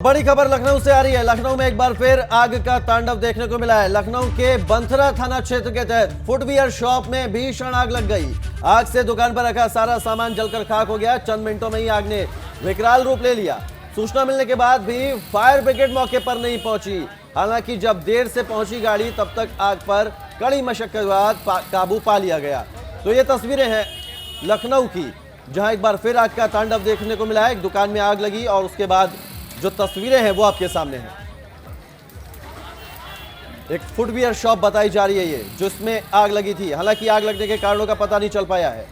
बड़ी खबर लखनऊ से आ रही है। लखनऊ में एक बार फिर आग का तांडव देखने को मिला है। लखनऊ के बंथरा थाना क्षेत्र के तहत फुटवियर शॉप में भीषण आग लग गई। आग से दुकान पर रखा सारा सामान जलकर खाक हो गया। चंद मिनटों में ही आग ने विकराल रूप ले लिया। सूचना मिलने के बाद भी फायर ब्रिगेड मौके पर नहीं पहुंची। हालांकि जब देर से पहुंची गाड़ी तब तक आग पर कड़ी मशक्कत के बाद काबू पा लिया गया। तो ये तस्वीरें हैं लखनऊ की, जहां एक बार फिर आग का तांडव देखने को मिला है। एक दुकान में आग लगी और उसके बाद जो तस्वीरें हैं वो आपके सामने हैं। एक फुटवियर शॉप बताई जा रही है ये, जिसमें आग लगी थी। हालांकि आग लगने के कारणों का पता नहीं चल पाया है।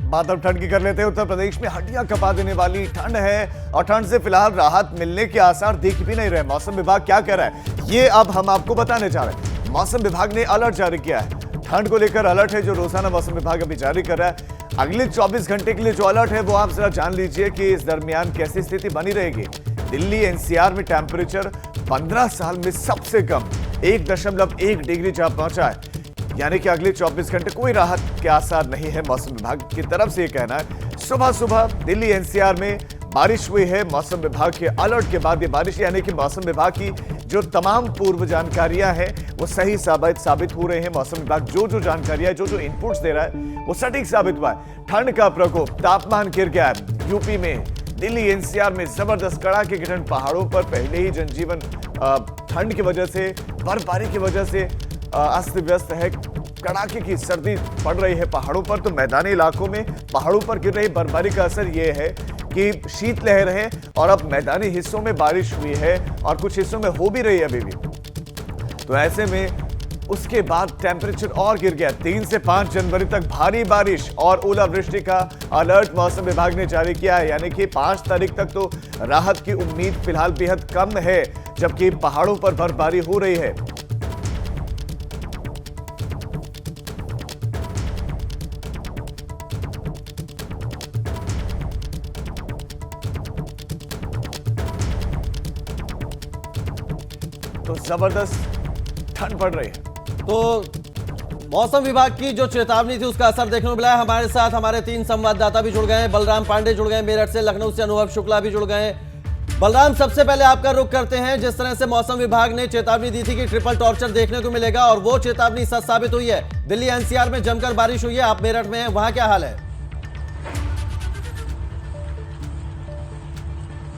बात अब ठंड की कर लेते हैं। उत्तर प्रदेश में हड्डियां कपा देने वाली ठंड है और ठंड से फिलहाल राहत मिलने के आसार दिख भी नहीं रहे। मौसम विभाग क्या कह रहा है ये अब हम आपको बताने जा रहे हैं। मौसम विभाग ने अलर्ट जारी किया है। ठंड को लेकर अलर्ट है जो रोजाना मौसम विभाग अभी जारी कर रहा है। अगले 24 घंटे के लिए जो अलर्ट है वो आप जरा जान लीजिए कि इस दरमियान कैसी स्थिति बनी रहेगी। दिल्ली एनसीआर में टेम्परेचर 15 साल में सबसे कम 1.1 डिग्री जहां पहुंचा है, यानी कि अगले 24 घंटे कोई राहत के आसार नहीं है। मौसम विभाग की तरफ से यह कहना है। सुबह सुबह दिल्ली एनसीआर में बारिश हुई है। मौसम विभाग के अलर्ट के बाद ये बारिश, यानी कि मौसम विभाग की जो तमाम पूर्व जानकारियां हैं वो सही साबित हो रहे हैं। मौसम विभाग जो जानकारियां, जो इनपुट्स दे रहा है वो सटीक साबित हुआ है। ठंड का प्रकोप, तापमान गिर गया है। यूपी में दिल्ली एनसीआर में जबरदस्त कड़ाके की ठंड। पहाड़ों पर पहले ही जनजीवन ठंड की वजह से, बर्फबारी की वजह से अस्त व्यस्त है। कड़ाके की सर्दी पड़ रही है पहाड़ों पर, तो मैदानी इलाकों में पहाड़ों पर गिर रही बर्फबारी का असर यह है कि शीतलहर है और अब मैदानी हिस्सों में बारिश हुई है और कुछ हिस्सों में हो भी रही है अभी भी। तो ऐसे में उसके बाद टेम्परेचर और गिर गया। 3 से 5 जनवरी तक भारी बारिश और ओलावृष्टि का अलर्ट मौसम विभाग ने जारी किया है, यानी कि 5 तारीख तक तो राहत की उम्मीद फिलहाल बेहद कम है, जबकि पहाड़ों पर बर्फबारी हो रही है। तो जबरदस्त ठंड पड़ रही है। तो मौसम विभाग की जो चेतावनी थी उसका असर देखने को मिला है। हमारे साथ हमारे 3 संवाददाता भी जुड़ गए हैं। बलराम पांडे जुड़ गए मेरठ से, लखनऊ से अनुभव शुक्ला भी जुड़ गए हैं। बलराम, सबसे पहले आपका रुख करते हैं। जिस तरह से मौसम विभाग ने चेतावनी दी थी कि ट्रिपल टॉर्चर देखने को मिलेगा और वो चेतावनी सच साबित हुई है। दिल्ली एनसीआर में जमकर बारिश हुई है। आप मेरठ में हैं, वहां क्या हाल है?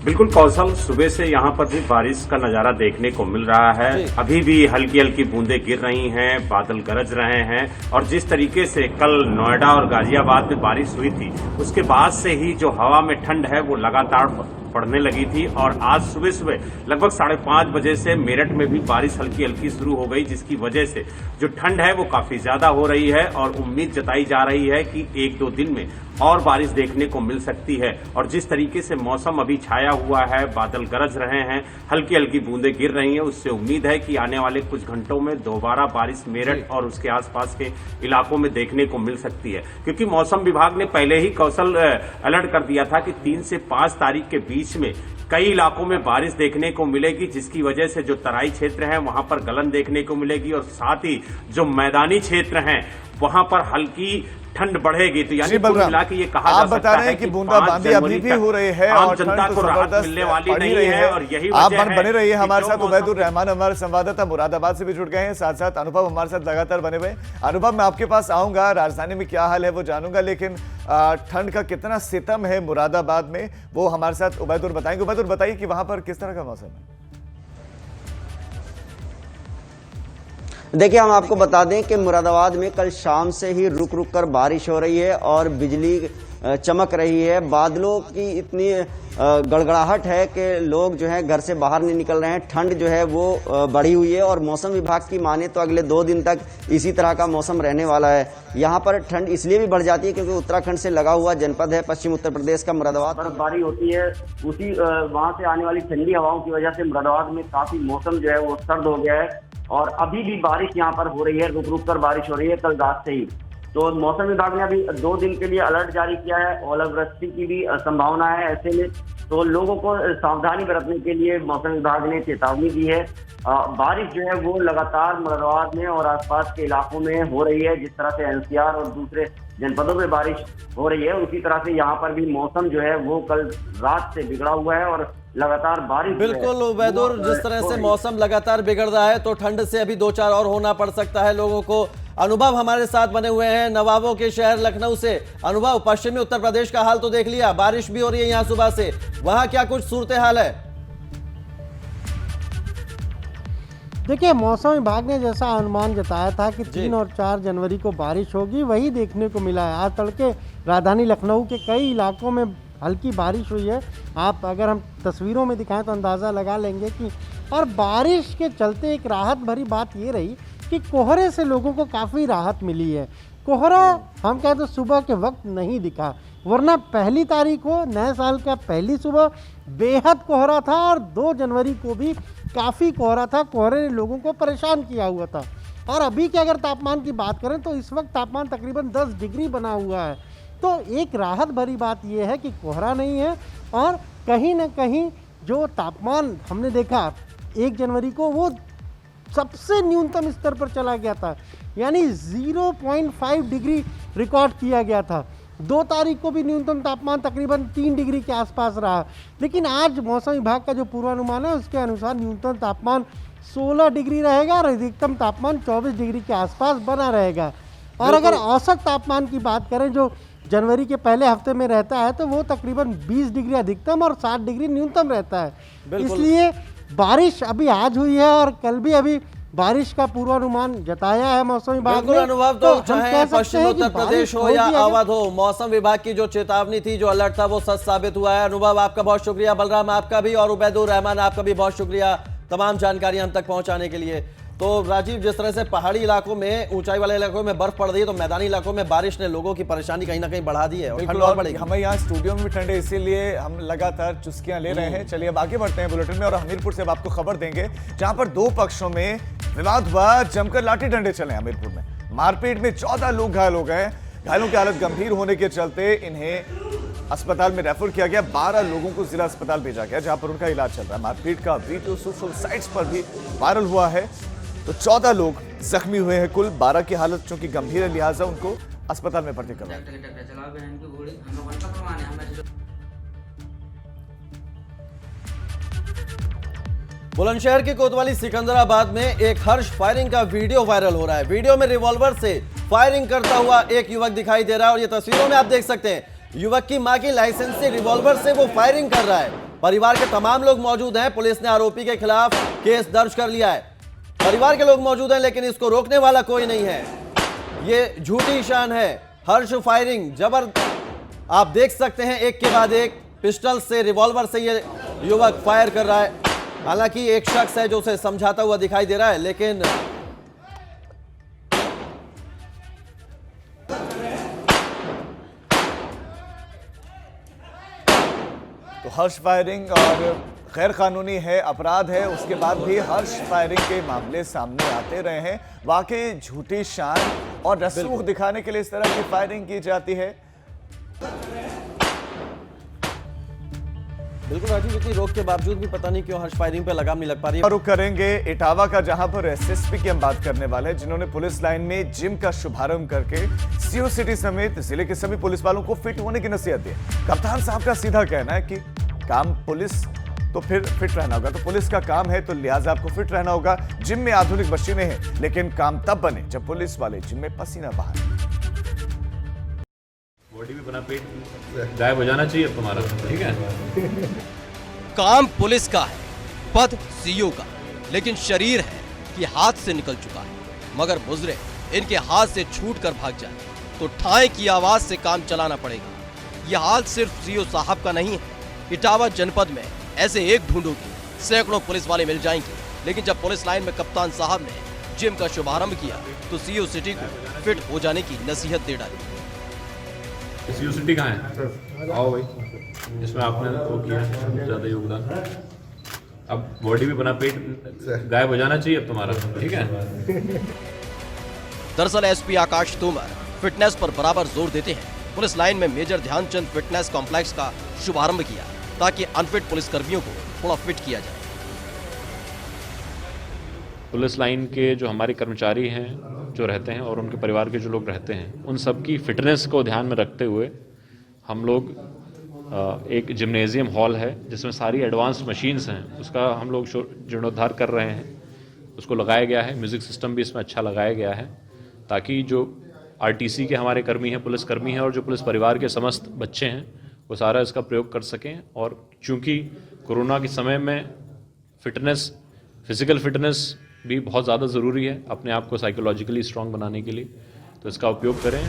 बिल्कुल कौशल, सुबह से यहाँ पर भी बारिश का नजारा देखने को मिल रहा है। अभी भी हल्की हल्की बूंदें गिर रही हैं, बादल गरज रहे हैं और जिस तरीके से कल नोएडा और गाजियाबाद में बारिश हुई थी उसके बाद से ही जो हवा में ठंड है वो लगातार पड़ने लगी थी और आज सुबह सुबह लगभग 5:30 बजे से मेरठ में भी बारिश हल्की हल्की शुरू हो गई, जिसकी वजह से जो ठंड है वो काफी ज्यादा हो रही है और उम्मीद जताई जा रही है कि 1-2 दिन में और बारिश देखने को मिल सकती है। और जिस तरीके से मौसम अभी छाया हुआ है, बादल गरज रहे हैं, हल्की हल्की बूंदें गिर रही हैं, उससे उम्मीद है कि आने वाले कुछ घंटों में दोबारा बारिश मेरठ और उसके आसपास के इलाकों में देखने को मिल सकती है। क्योंकि मौसम विभाग ने पहले ही कौशल अलर्ट कर दिया था कि 3 से 5 तारीख के बीच में कई इलाकों में बारिश देखने को मिलेगी, जिसकी वजह से जो तराई क्षेत्र है वहां पर गलन देखने को मिलेगी और साथ ही जो मैदानी क्षेत्र हैं वहां पर हल्की ठंड बढ़ेगी। तो यानी कुल मिला के ये कहा जा सकता है कि बूंदाबांदी अभी भी हो रही है और जनता को राहत मिलने वाली नहीं है और यही वजह है। बने रहिए हमारे साथ। उबैदुर रहमान हमारे संवाददाता मुरादाबाद से भी जुड़ गए हैं, साथ साथ अनुभव हमारे साथ लगातार बने हुए। अनुभव, मैं आपके पास आऊंगा, राजधानी में क्या हाल है वो जानूंगा, लेकिन ठंड का कितना सितम है मुरादाबाद में वो हमारे साथ उबैदुर बताएंगे। उबैदुर, बताइए कि वहां पर किस तरह का मौसम है? देखिए, हम आपको बता दें कि मुरादाबाद में कल शाम से ही रुक रुक कर बारिश हो रही है और बिजली चमक रही है। बादलों की इतनी गड़गड़ाहट है कि लोग जो है घर से बाहर नहीं निकल रहे हैं। ठंड जो है वो बढ़ी हुई है और मौसम विभाग की माने तो अगले 2 दिन तक इसी तरह का मौसम रहने वाला है। यहाँ पर ठंड इसलिए भी बढ़ जाती है क्योंकि उत्तराखंड से लगा हुआ जनपद है पश्चिम उत्तर प्रदेश का मुरादाबाद। बर्फबारी होती है, उसी वहाँ से आने वाली ठंडी हवाओं की वजह से मुरादाबाद में काफी मौसम जो है वो सर्द हो गया है और अभी भी बारिश यहाँ पर हो रही है, रुक रुक कर बारिश हो रही है कल रात से ही। तो मौसम विभाग ने अभी 2 दिन के लिए अलर्ट जारी किया है। ओलावृष्टि की भी संभावना है। ऐसे में तो लोगों को सावधानी बरतने के लिए मौसम विभाग ने चेतावनी दी है। बारिश जो है वो लगातार मुरादाबाद में और आसपास के इलाकों में हो रही है। जिस तरह से एनसीआर और दूसरे जनपदों में बारिश हो रही है, उसी तरह से यहाँ पर भी मौसम जो है वो कल रात से बिगड़ा हुआ है और लगातार बारिश बिल्कुल उबैदुर, जिस तरह से मौसम लगातार बिगड़ रहा है तो ठंड से अभी 2-4 और होना पड़ सकता है लोगों को। अनुभव हमारे साथ बने हुए हैं नवाबों के शहर लखनऊ से। अनुभव, पश्चिमी उत्तर प्रदेश का हाल तो देख लिया, बारिश भी हो रही है यहाँ सुबह से, वहां क्या कुछ सूरत हाल है? देखिए, मौसम विभाग ने जैसा अनुमान जताया था कि 3 और 4 जनवरी को बारिश होगी, वही देखने को मिला है। आज तड़के राजधानी लखनऊ के कई इलाकों में हल्की बारिश हुई है। आप अगर हम तस्वीरों में दिखाएं तो अंदाज़ा लगा लेंगे कि और बारिश के चलते एक राहत भरी बात ये रही कि कोहरे से लोगों को काफ़ी राहत मिली है। कोहरा हम कहें तो सुबह के वक्त नहीं दिखा, वरना 1 तारीख को नए साल का पहली सुबह बेहद कोहरा था और 2 जनवरी को भी काफ़ी कोहरा था। कोहरे ने लोगों को परेशान किया हुआ था। और अभी के अगर तापमान की बात करें तो इस वक्त तापमान तकरीबन 10 डिग्री बना हुआ है। तो एक राहत भरी बात यह है कि कोहरा नहीं है और कहीं ना कहीं जो तापमान हमने देखा 1 जनवरी को वो सबसे न्यूनतम स्तर पर चला गया था, यानी 0.5 डिग्री रिकॉर्ड किया गया था। 2 तारीख को भी न्यूनतम तापमान तकरीबन 3 डिग्री के आसपास रहा। लेकिन आज मौसम विभाग का जो पूर्वानुमान है उसके अनुसार न्यूनतम तापमान 16 डिग्री रहेगा और अधिकतम तापमान 24 डिग्री के आसपास बना रहेगा। और अगर औसत तापमान की बात करें जो जनवरी के पहले हफ्ते में रहता है तो वो तकरीबन 20 डिग्री अधिकतम और 7 डिग्री न्यूनतम रहता है। इसलिए बारिश अभी आज हुई है और कल भी अभी बारिश का पूर्वानुमान जताया है मौसम विभाग ने। अनुभव, तो चाहे पश्चिमी उत्तर प्रदेश हो या अवध हो, मौसम विभाग की जो चेतावनी थी, जो अलर्ट था, वो सच साबित हुआ है। अनुभव, आपका बहुत शुक्रिया। बलराम, आपका भी, और उबैदुर रहमान, आपका भी बहुत शुक्रिया तमाम जानकारी हम तक पहुंचाने के लिए। तो राजीव, जिस तरह से पहाड़ी इलाकों में, ऊंचाई वाले इलाकों में बर्फ पड़ रही है, तो मैदानी इलाकों में बारिश ने लोगों की परेशानी कहीं ना कहीं बढ़ा दी है और ठंड और बढ़ेगी। हमें यहाँ स्टूडियो में भी ठंड है, इसीलिए हम लगातार चुस्कियां ले रहे हैं। चलिए अब आगे बढ़ते हैं बुलेटिन में और हमीरपुर से अब आपको खबर देंगे जहां पर 2 पक्षों में विवाद हुआ, जमकर लाठी डंडे चले। हमीरपुर में मारपीट में 14 लोग घायल हो गए। घायलों की हालत गंभीर होने के चलते इन्हें अस्पताल में रेफर किया गया। 12 लोगों को जिला अस्पताल भेजा गया जहां पर उनका इलाज चल रहा है। मारपीट का वीडियो सोशल साइट्स पर भी वायरल हुआ है। तो 14 लोग जख्मी हुए हैं कुल। 12 की हालत चूंकि गंभीर है, लिहाजा उनको अस्पताल में भर्ती करवाया। बुलंदशहर के कोतवाली सिकंदराबाद में एक हर्ष फायरिंग का वीडियो वायरल हो रहा है। वीडियो में रिवॉल्वर से फायरिंग करता हुआ एक युवक दिखाई दे रहा है और ये तस्वीरों में आप देख सकते हैं युवक की मां की लाइसेंसी रिवॉल्वर से वो फायरिंग कर रहा है। परिवार के तमाम लोग मौजूद हैं। पुलिस ने आरोपी के खिलाफ केस दर्ज कर लिया है। परिवार के लोग मौजूद हैं लेकिन इसको रोकने वाला कोई नहीं है। ये झूठी शान है। हर्ष फायरिंग जबर, आप देख सकते हैं एक के बाद एक पिस्टल से, रिवॉल्वर से ये युवक फायर कर रहा है। हालांकि एक शख्स है जो उसे समझाता हुआ दिखाई दे रहा है, लेकिन तो हर्ष फायरिंग और गैर कानूनी है, अपराध है, उसके बाद भी हर्ष फायरिंग के मामले सामने आते रहे हैं। वाकई झूठी शान और रसूख दिखाने के लिए इस तरह की फायरिंग की जाती है। बिल्कुल राजीव, इतनी रोक के बावजूद भी पता नहीं क्यों हर्ष फायरिंग पे लगाम नहीं लग पा रही है। रुक करेंगे इटावा का, जहां पर एसएसपी की हम बात करने वाले हैं, जिन्होंने पुलिस लाइन में जिम का शुभारंभ करके सीओ सिटी समेत जिले के सभी पुलिस वालों को फिट होने की नसीहत दी। कप्तान साहब का सीधा कहना है कि काम पुलिस तो फिर फिट रहना होगा, तो पुलिस का काम है तो लिहाजा आपको फिट रहना होगा। जिम में आधुनिक मशीनें हैं लेकिन काम तब बने जब पुलिस वाले जिम में पसीना बहाए। बॉडी में बना पेट गायब हो जाना चाहिए तुम्हारा, ठीक है। काम पुलिस का है, पद सीओ का, लेकिन शरीर है कि हाथ से निकल चुका है। मगर मुजरे इनके हाथ से छूट कर भाग जाए तो ठाए की आवाज से काम चलाना पड़ेगा। यह हाल सिर्फ सीओ साहब का नहीं है। इटावा जनपद में ऐसे एक ढूंढोगे सैकड़ों पुलिस वाले मिल जाएंगे। लेकिन जब पुलिस लाइन में कप्तान साहब ने जिम का शुभारंभ किया तो सीओ सिटी को फिट हो जाने की नसीहत दे डाली। सीओ सिटी कहाँ है? आओ भाई, इसमें आपने वो किया ज्यादा योगदान। अब बॉडी में बना पेट गायब हो जाना चाहिए अब तुम्हारा, ठीक है। दरअसल एसपी आकाश तोमर फिटनेस पर बराबर जोर देते हैं। पुलिस लाइन में मेजर ध्यानचंद फिटनेस कॉम्प्लेक्स का शुभारंभ किया ताकि अनफिट पुलिस कर्मियों को थोड़ा फिट किया जाए। पुलिस लाइन के जो हमारे कर्मचारी हैं जो रहते हैं और उनके परिवार के जो लोग रहते हैं, उन सब की फिटनेस को ध्यान में रखते हुए हम लोग एक जिम्नेजियम हॉल है जिसमें सारी एडवांस मशीन्स हैं, उसका हम लोग जीर्णोद्धार कर रहे हैं। उसको लगाया गया है, म्यूज़िक सिस्टम भी इसमें अच्छा लगाया गया है, ताकि जो आरटीसी के हमारे कर्मी हैं, पुलिस कर्मी हैं और जो पुलिस परिवार के समस्त बच्चे हैं, वो सारा इसका प्रयोग कर सकें। और चूँकि कोरोना के समय में फिटनेस, फिज़िकल फिटनेस भी बहुत ज़्यादा ज़रूरी है अपने आप को साइकोलॉजिकली स्ट्रॉन्ग बनाने के लिए, तो इसका उपयोग करें।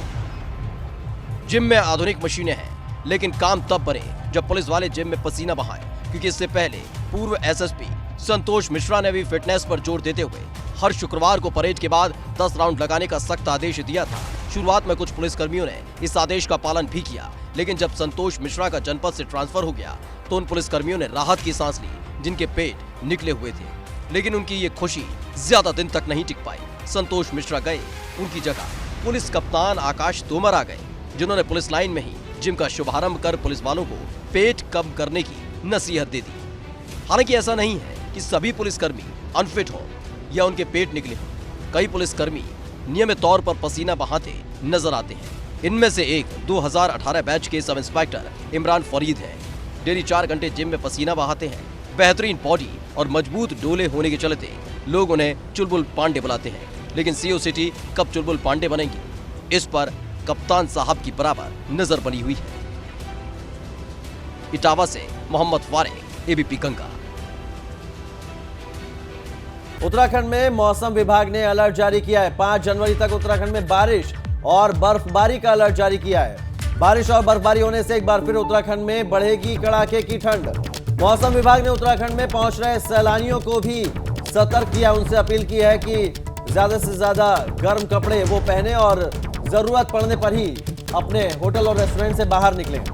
जिम में आधुनिक मशीनें हैं, लेकिन काम तब बने जब पुलिस वाले जिम में पसीना बहाएं, क्योंकि इससे पहले पूर्व एसएसपी संतोष मिश्रा ने भी फिटनेस पर जोर देते हुए हर शुक्रवार को परेड के बाद 10 राउंड लगाने का सख्त आदेश दिया था। शुरुआत में कुछ पुलिसकर्मियों ने इस आदेश का पालन भी किया, लेकिन जब संतोष मिश्रा का जनपद से ट्रांसफर हो गया तो उन पुलिसकर्मियों ने राहत की सांस ली जिनके पेट निकले हुए थे। लेकिन उनकी ये खुशी ज्यादा दिन तक नहीं टिक पाई। संतोष मिश्रा गए, उनकी जगह पुलिस कप्तान आकाश तोमर आ गए, जिन्होंने पुलिस लाइन में ही जिम का शुभारंभ कर पुलिस वालों को पेट कम करने की नसीहत दे दी। हालांकि ऐसा नहीं है कि सभी पुलिसकर्मी अनफिट हों या उनके पेट निकले हों। कई पुलिसकर्मी नियमित तौर पर पसीना बहाते नजर आते हैं। इनमें से एक 2018 बैच के सब इंस्पेक्टर इमरान फरीद है। डेली 4 घंटे जिम में पसीना बहाते हैं। बेहतरीन बॉडी और मजबूत डोले होने के चलते लोग उन्हें चुलबुल पांडे बुलाते हैं। लेकिन सीओ सिटी कब चुलबुल पांडे बनेंगी, इस पर कप्तान साहब की बराबर नजर बनी हुई है। इटावा से मोहम्मद फारिक, एबीपी गंगा। उत्तराखंड में मौसम विभाग ने अलर्ट जारी किया है। 5 जनवरी तक उत्तराखंड में बारिश और बर्फबारी का अलर्ट जारी किया है। बारिश और बर्फबारी होने से एक बार फिर उत्तराखंड में बढ़ेगी कड़ाके की ठंड। मौसम विभाग ने उत्तराखंड में पहुंच रहे सैलानियों को भी सतर्क किया, उनसे अपील की है कि ज्यादा से ज्यादा गर्म कपड़े वो पहने और जरूरत पड़ने पर ही अपने होटल और रेस्टोरेंट से बाहर निकलें।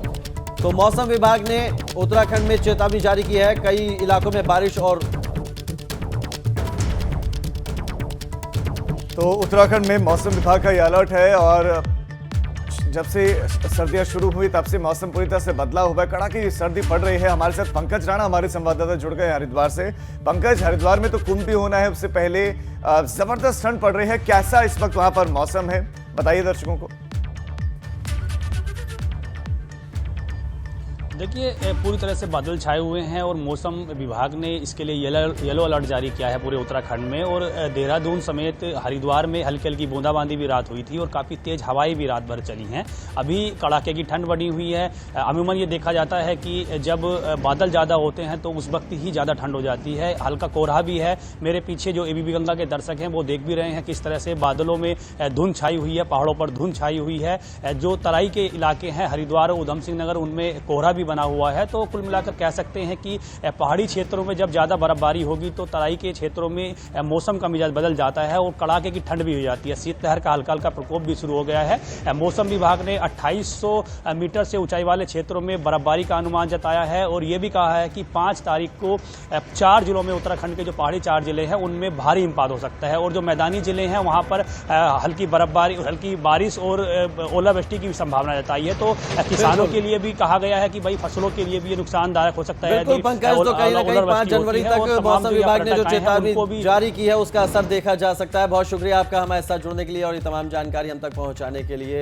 तो मौसम विभाग ने उत्तराखंड में चेतावनी जारी की है। कई इलाकों में बारिश और तो उत्तराखंड में मौसम विभाग का ये अलर्ट है और जब से सर्दियां शुरू हुई तब से मौसम पूरी तरह से बदला हुआ है। कड़ाके की सर्दी पड़ रही है। हमारे साथ पंकज राणा हमारे संवाददाता जुड़ गए हरिद्वार से। पंकज, हरिद्वार में तो कुंभ भी होना है, उससे पहले जबरदस्त ठंड पड़ रही है, कैसा इस वक्त वहां पर मौसम है, बताइए दर्शकों को। देखिए, पूरी तरह से बादल छाए हुए हैं और मौसम विभाग ने इसके लिए येलो अलर्ट जारी किया है पूरे उत्तराखंड में। और देहरादून समेत हरिद्वार में हल्की हल्की बूंदाबांदी भी रात हुई थी और काफ़ी तेज़ हवाएं भी रात भर चली हैं। अभी कड़ाके की ठंड बनी हुई है। अमूमन ये देखा जाता है कि जब बादल ज़्यादा होते हैं तो उस वक्त ही ज़्यादा ठंड हो जाती है। हल्का कोहरा भी है। मेरे पीछे जो एबीपी गंगा के दर्शक हैं वो देख भी रहे हैं किस तरह से बादलों में धुंध छाई हुई है, पहाड़ों पर धुंध छाई हुई है। जो तराई के इलाके हैं हरिद्वार और उधम सिंह नगर, उनमें कोहरा भी बना हुआ है। तो कुल मिलाकर कह सकते हैं कि पहाड़ी क्षेत्रों में जब ज़्यादा बर्फबारी होगी तो तराई के क्षेत्रों में मौसम का मिजाज बदल जाता है और कड़ाके की ठंड भी हो जाती है। शीतलहर का हल्का हल्का प्रकोप भी शुरू हो गया है। मौसम विभाग ने 2800 मीटर से ऊंचाई वाले क्षेत्रों में बर्फबारी का अनुमान जताया है और ये भी कहा है कि 5 तारीख को 4 जिलों में, उत्तराखंड के जो पहाड़ी 4 जिले हैं उनमें भारी हिमपात हो सकता है और जो मैदानी जिले हैं वहाँ पर हल्की बर्फबारी, हल्की बारिश और ओलावृष्टि की संभावना जताई है। तो किसानों के लिए भी कहा गया है कि भाई फसलों के लिए भी नुकसानदायक हो सकता है। बिल्कुल पंकज, तो कहीं ना कहीं 5 जनवरी तक मौसम विभाग ने जो चेतावनी जारी की है उसका असर देखा जा सकता है। बहुत शुक्रिया आपका हमारे साथ जुड़ने के लिए और ये तमाम जानकारी हम तक पहुंचाने के लिए।